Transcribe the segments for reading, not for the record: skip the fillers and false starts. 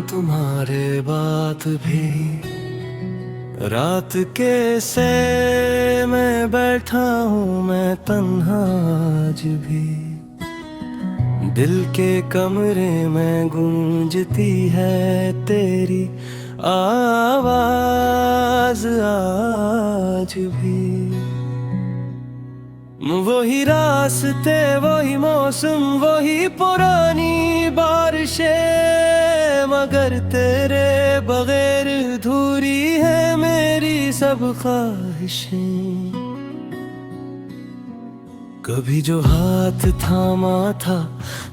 तुम्हारे बात भी। रात के से मैं बैठा हूँ मैं तन्हा आज भी। दिल के कमरे में गूंजती है तेरी आवाज आज भी। वही रास्ते वही मौसम वही पुरानी बारिशें, मगर तेरे बगैर अधूरी है मेरी सब ख्वाहिशें। कभी जो हाथ थामा था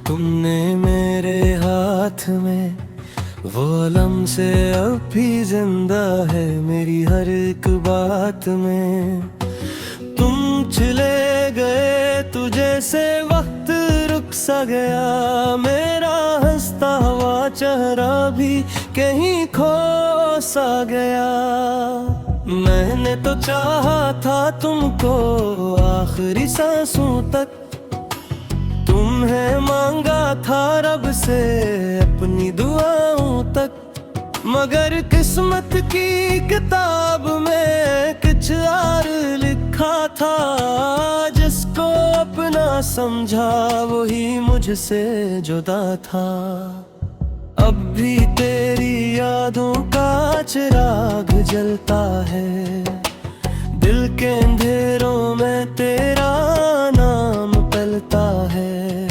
तुमने मेरे हाथ में, वो अलम से अब भी जिंदा है मेरी हर एक बात में। तुम चले गए तुझे से वक्त रुक सा गया, मेरा हंसता हुआ चेहरा भी कहीं खो सा गया। मैंने तो चाहा था तुमको आखिरी सांसों तक, तुम्हें मांगा था रब से अपनी दुआओं तक। मगर किस्मत की किताब में कुछ और लिखा था, जिसको अपना समझा वही मुझसे जुदा था। अब भी तेरी यादों का चिराग जलता है, दिल के अंधेरों में तेरा नाम पलता है।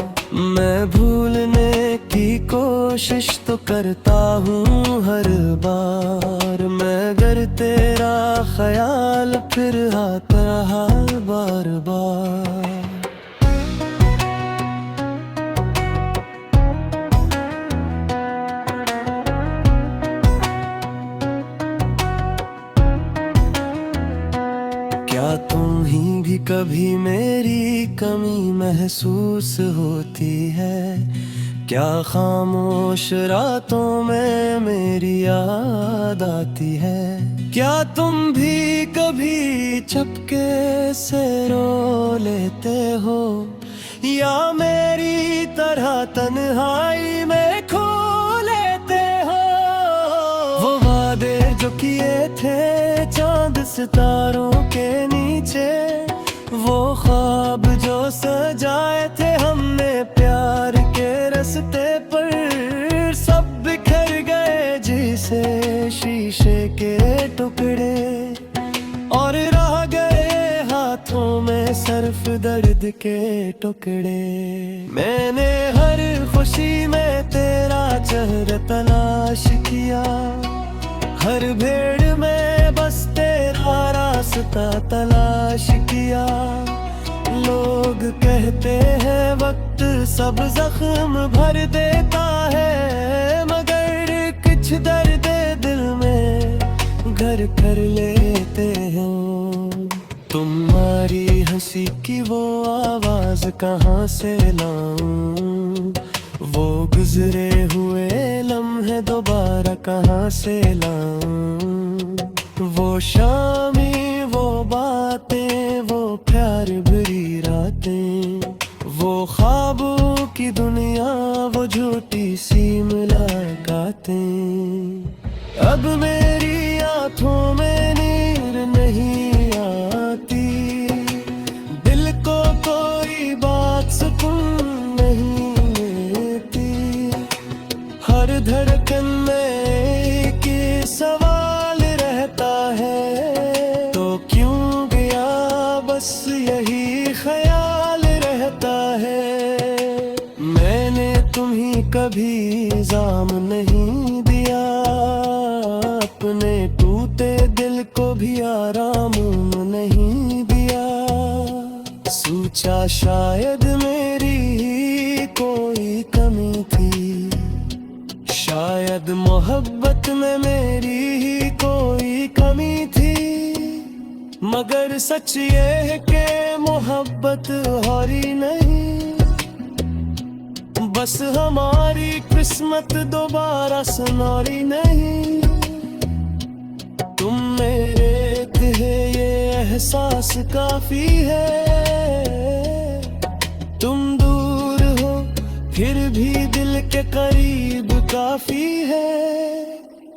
मैं भूलने की कोशिश तो करता हूँ हर बार, मगर तेरा ख्याल फिर आता रहा बार बार। क्या तुम ही भी कभी मेरी कमी महसूस होती है? क्या खामोश रातों में मेरी याद आती है? क्या तुम भी कभी चुपके से रो लेते हो, या मेरी तरह तन्हाई में खो लेते हो? वो वादे जो किए थे चांद सितारों के नीचे, वो ख्वाब जो सजाए थे हमने प्यार के रास्ते पर, सब बिखर गए जैसे शीशे के टुकड़े। और रह गए हाथों में सिर्फ दर्द के टुकड़े। मैंने हर खुशी में तेरा चेहरा तलाश किया, हर भीड़ में बस तेरा रास्ता तलाश किया। लोग कहते हैं वक्त सब जख्म भर देता है, मगर कुछ दर्द दिल में घर कर लेते हैं। तुम्हारी हंसी की वो आवाज कहाँ से लाऊं, वो गुजरे हुए लम्हे दोबारा कहाँ से लाऊं। वो शामी वो बातें वो प्यार भरी रातें, वो ख्वाबों की दुनिया वो झूठी सी मुलाकातें। अब मेरी आँखों में नीर नहीं आती, दिल को कोई बात सुकून नहीं देती। हर धड़कन में एक सवाल रहता है, तो क्यों गया बस यही ख्याल रहता है। मैंने तुम्हें कभी इल्जाम नहीं दिया, अपने टूटे दिल को भी आराम नहीं दिया। सोचा शायद मेरी ही कोई कमी थी, शायद मोहब्बत में मेरी ही कोई कमी थी। मगर सच ये है कि मोहब्बत हारी नहीं, बस हमारी किस्मत दोबारा सुनारी नहीं। तुम मेरे थे ये एहसास काफी है, तुम दूर हो फिर भी भी दिल के करीब काफी है।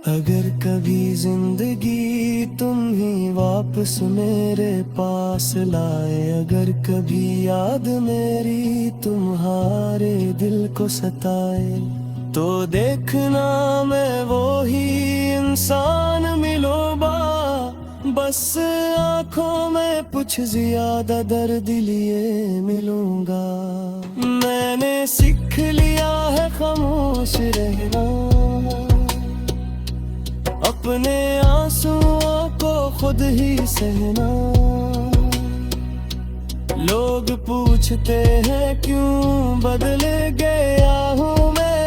अगर कभी जिंदगी तुम ही वापस मेरे पास लाए, अगर कभी याद मेरी तुम्हारे दिल को सताए, तो देखना मैं वो ही इंसान मिलूंगा, बस आंखों में कुछ ज्यादा दर्द लिए मिलूंगा। मैंने सीख लिया है खामोश रहना, अपने आंसुओं को खुद ही सहना। लोग पूछते हैं क्यों बदल गया हूँ मैं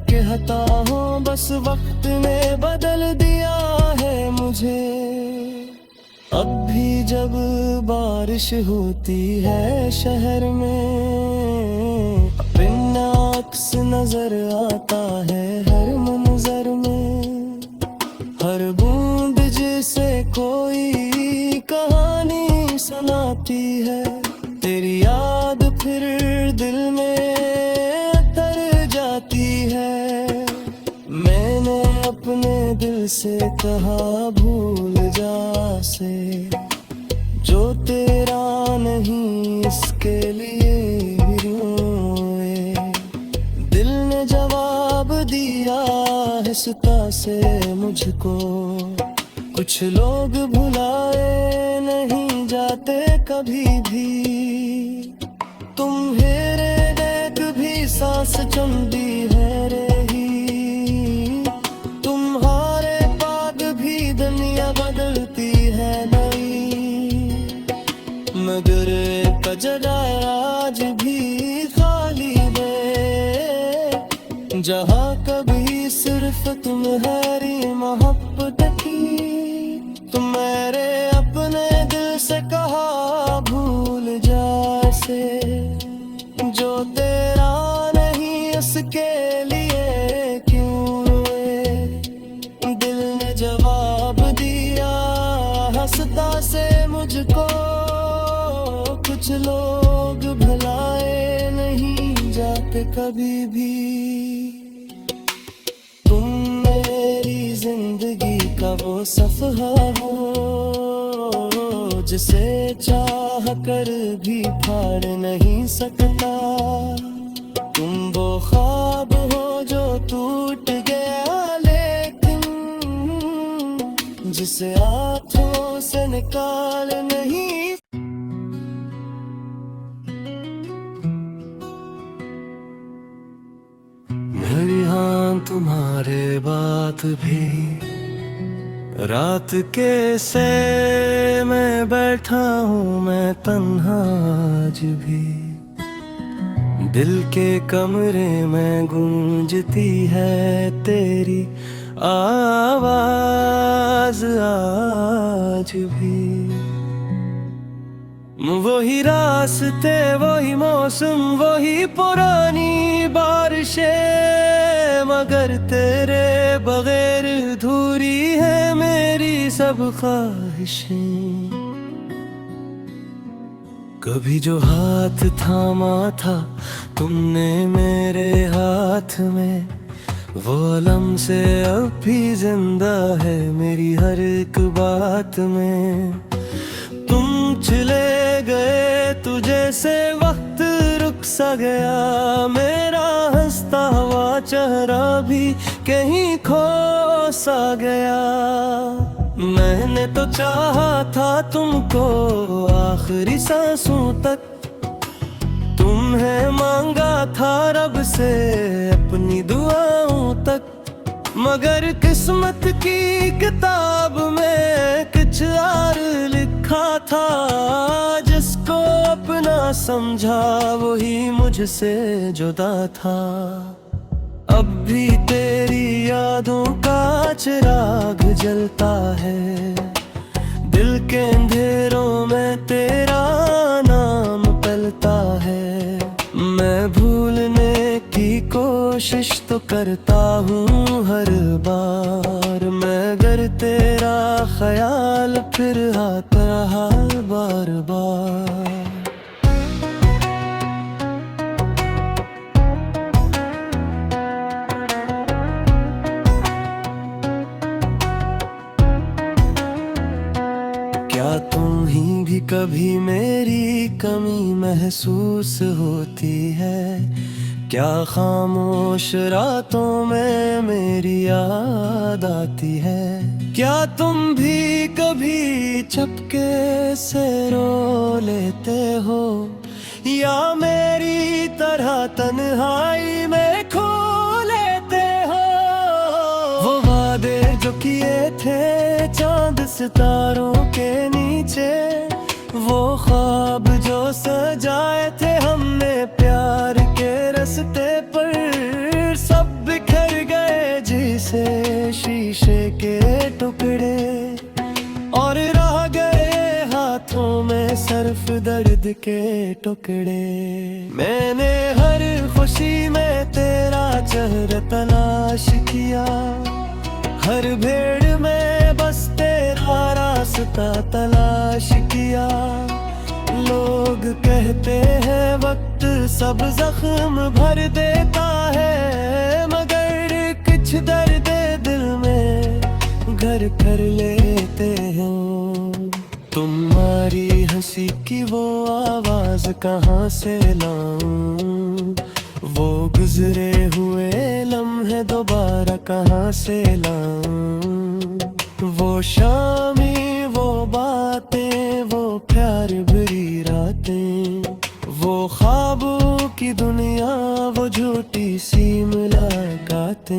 कहता हूँ बस वक्त ने बदल दिया है मुझे। अब भी जब बारिश होती है शहर में, अपना अक्स नजर आता है हर मंजर में। हर बूंद जिसे कोई कहानी सुनाती है, तेरी याद फिर दिल में तर जाती है। मैंने अपने दिल से कहा भूल जा से, जो तेरा नहीं इसके लिए भी रोए। दिल ने जवाब दिया हिस्सा से मुझको, कुछ लोग भुलाए नहीं जाते कभी भी। तुम्हारे देख भी सांस चुंदी है रही, तुम्हारे बाद भी दुनिया बदलती है नई। मगर कजरा आज भी खाली है, जहाँ कभी सिर्फ तुम्हारी मोहब्बत थी। तुम्हारे अपने दिल से कहा भूल जा से, जो तेरा नहीं उसके लिए क्यों रोए। दिल ने जवाब दिया हंसता से मुझको, कुछ लोग भुलाए नहीं जाते कभी भी। तुम मेरी जिंदगी का वो सफहा हो, जिसे चाह कर भी फाड़ नहीं सकता। तुम वो ख्वाब हो जो टूट गया लेकिन, जिसे हाथों से निकाल नहीं। मेरी हाँ तुम्हारे बात भी, रात के से मैं बैठा हूँ मैं तन्हा आज भी। दिल के कमरे में गूंजती है तेरी आवाज आज भी। वही रास्ते वही मौसम वही पुरानी बारिशें, मगर तेरे बगैर अधूरी है मेरी सब ख्वाहिशें। कभी जो हाथ थामा था तुमने मेरे हाथ में, वो अलम से अब भी जिंदा है मेरी हर एक बात में। तुम चले गए तुझे से वक्त रुक सा गया, मेरा हंसता हुआ चेहरा भी कहीं खो सा गया। मैंने तो चाहा था तुमको आखिरी सांसों तक, तुम्हें मांगा था रब से अपनी दुआओं तक। मगर किस्मत की किताब में कुछ और लिखा था, जिसको अपना समझा वही मुझसे जुदा था। अब भी तेरी यादों का चिराग जलता है, दिल के अंधेरों में तेरा नाम पलता है। मैं भूलने की कोशिश तो करता हूँ हर बार, मगर तेरा ख्याल फिर आता रहा बार बार। कहीं भी कभी मेरी कमी महसूस होती है, क्या खामोश रातों में मेरी याद आती है। क्या तुम भी कभी चुपके से रो लेते हो, या मेरी तरह तन्हाई में खो लेते हो। वो वादे जो किए थे चांद सितारों के नीचे, वो ख्वाब जो सजाए थे हमने प्यार के रास्ते पर, सब बिखर गए जैसे शीशे के टुकड़े, और रह गए हाथों में सिर्फ दर्द के टुकड़े। मैंने हर खुशी में तेरा चेहरा तलाश किया, हर भीड़ में बस तेरा रास्ता तलाश किया। लोग कहते हैं वक्त सब जख्म भर देता है, मगर कुछ दर्द दिल में घर कर लेते हैं। तुम्हारी हंसी की वो आवाज कहाँ से लाऊं, वो गुजरे हुए लम्हे दोबारा कहाँ से लाऊं। वो शामी, वो बातें, वो प्यार भरी रातें, वो ख्वाबों की दुनिया, वो झूठी सी मुलाकातें।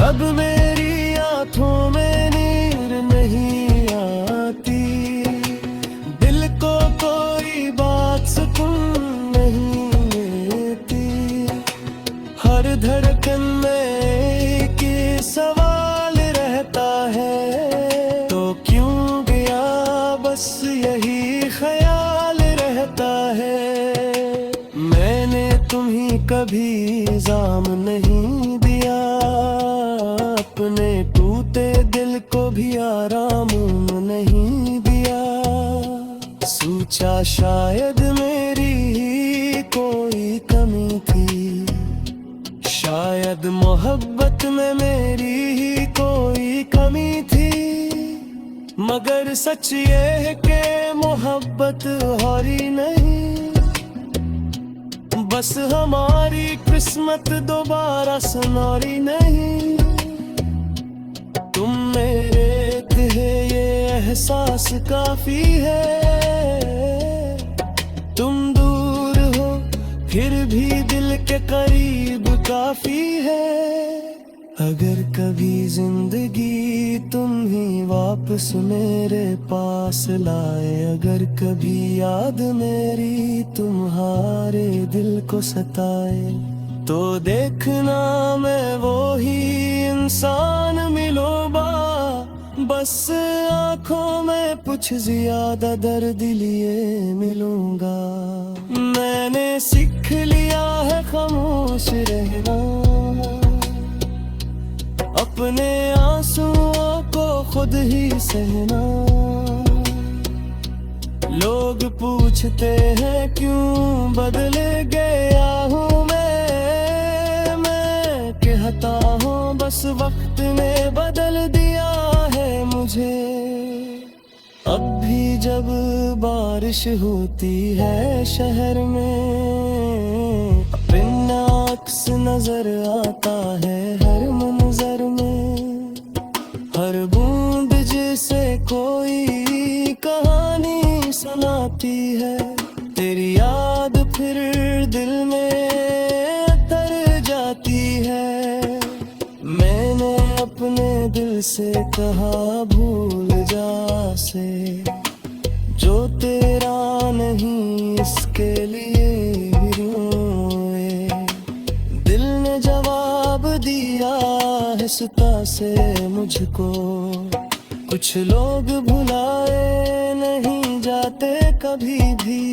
अब मेरी आँखों में नीर नहीं आती, दिल को कोई बात सुकून नहीं देती। हर धड़कन में एक सवाल रहता है, तो क्यों गया, बस यही ख्याल रहता है। मैंने तुम्हें कभी इल्जाम नहीं दिया, अपने टूटे दिल को भी आराम नहीं दिया। सोचा शायद मेरी ही कोई कमी थी, शायद मोहब्बत में मेरी ही कोई कमी थी। मगर सच ये है कि मोहब्बत हारी नहीं, बस हमारी किस्मत दोबारा सुनारी नहीं। तुम मेरे थे ये एहसास काफी है, तुम दूर हो फिर भी दिल के करीब काफी है। अगर कभी जिंदगी तुम ही वापस मेरे पास लाए, अगर कभी याद मेरी तुम्हारे दिल को सताए, तो देखना मैं वो ही इंसान मिलूंगा, बस आँखों में कुछ ज्यादा दर्द लिए मिलूंगा। मैंने सीख लिया है खामोश रहना, अपने आंसुओं को खुद ही सहना। लोग पूछते हैं क्यों बदल गया हूँ मैं कहता हूँ बस वक्त ने बदल दिया है मुझे। अब भी जब बारिश होती है शहर में, अपना अक्स नजर आता है हर मंजर में। हर बूंद जिसे कोई कहानी सुनाती है, तेरी याद फिर दिल में तर जाती है। मैंने अपने दिल से कहा भूल जा से, जो तेरा नहीं इसके लिए भी रोए। दिल ने जवाब दिया है सुता से मुझको, कुछ लोग भुलाए नहीं जाते कभी भी।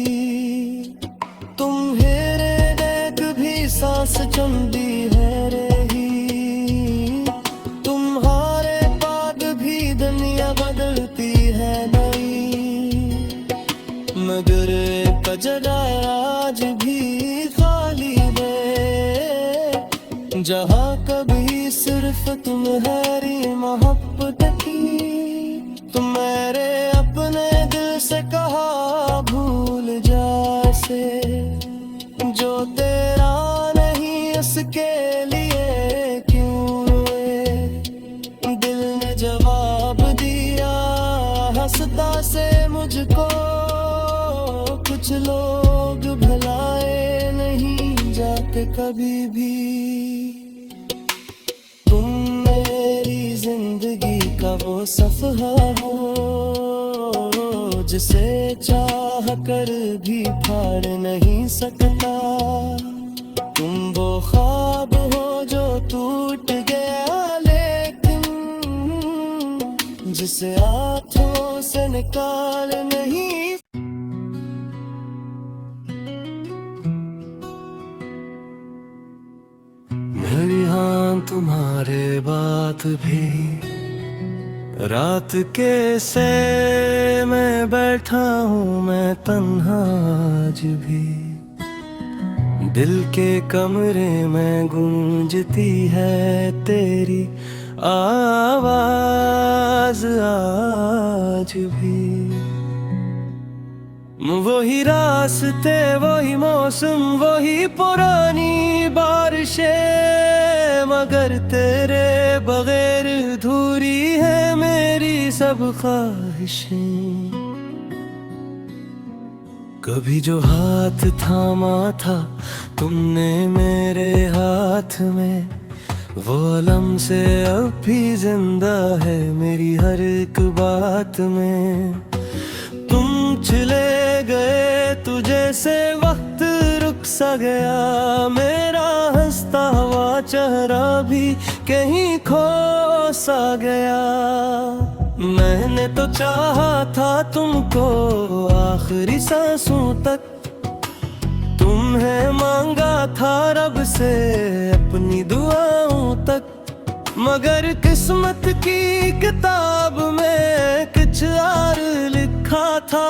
तुम्हारे देख भी सांस चंदी है रही, तुम्हारे बाद भी दुनिया बदलती है नई। मगर कजरा आज भी खाली है, जहाँ कभी सिर्फ तुम्हारी मोहब्बत थी। तुम्हारे अपने दिल को कुछ लोग भुलाए नहीं जाते कभी भी। तुम मेरी जिंदगी का वो सफहा हो जिसे चाह कर भी फाड़ नहीं सकता। तुम वो ख्वाब हो जो टूट गया लेकिन जिसे हाथों से निकाल नहीं। मेरी हाँ तुम्हारे बात भी रात के से मैं बैठा हूँ मैं तन्हा आज भी। दिल के कमरे में गूंजती है तेरी आवाज आज भी। वही रास्ते वही मौसम वही पुरानी बारिशें मगर तेरे बगैर अधूरी है मेरी सब ख्वाहिशें। कभी जो हाथ थामा था तुमने मेरे हाथ में वो अलम से अब भी जिंदा है मेरी हर एक बात में। तुम चले गए तुझे से वक्त रुक सा गया मेरा हंसता हुआ चेहरा भी कहीं खो सा गया। मैंने तो चाहा था तुमको आखिरी सांसों तक। तुम्हें मांगा था रब से अपनी दुआओं तक मगर किस्मत की किताब में कुछ और लिखा था।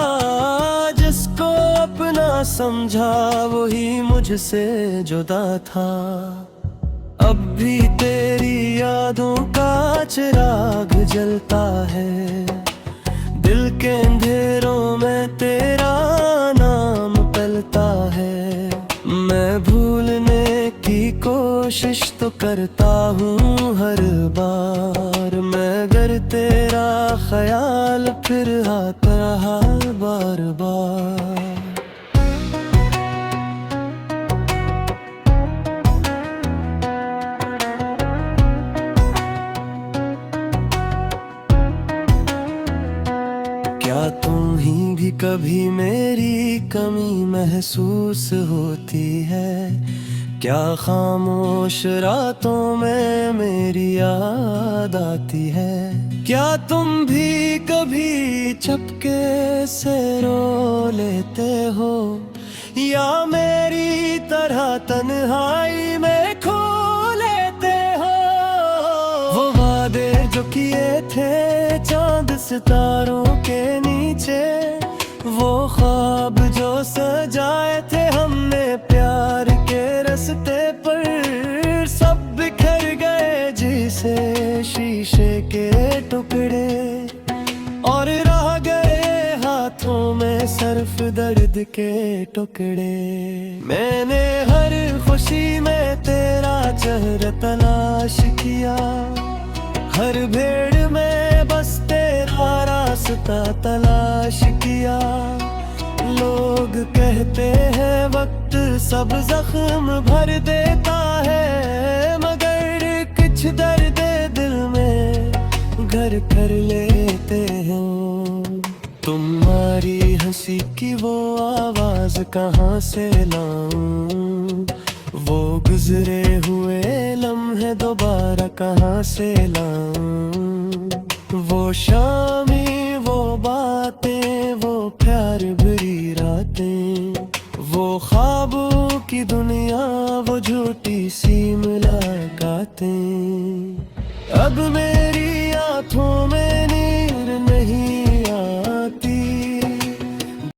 जिसको अपना समझा वही मुझसे जुदा था। अब भी तेरी यादों का चिराग जलता है दिल के अंधेरों में तेरा नाम पलता है। मैं भूलने की कोशिश तो करता हूँ हर बार मगर तेरा ख्याल फिर आता रहा बार बार। क्या तुम ही भी कभी मेरी कमी महसूस होती है? क्या खामोश रातों में मेरी याद आती है? क्या तुम भी कभी चुपके से रो लेते हो या मेरी तरह तन्हाई में खो लेते हो? वो वादे जो किए थे चांद सितारों के नीचे, वो ख्वाब जो सजाए थे हमने प्यार के रास्ते पर, सब बिखर गए जैसे शीशे के टुकड़े और रह गए हाथों में सिर्फ दर्द के टुकड़े। मैंने हर खुशी में तेरा चेहरा तलाश किया, हर भीड़ में बस तेरा रास्ता तलाश किया। लोग कहते हैं वक्त सब जख्म भर देता है, मगर कुछ दर्द दिल में घर कर लेते हैं। तुम्हारी हंसी की वो आवाज कहाँ से लाऊं, वो गुजरे हुए लम्हे दोबारा कहाँ से लाऊं। वो शामी वो बातें वो प्यार भरी रातें, वो ख्वाबों की दुनिया वो झूठी सी मुलाकातें। अब मेरी आँखों में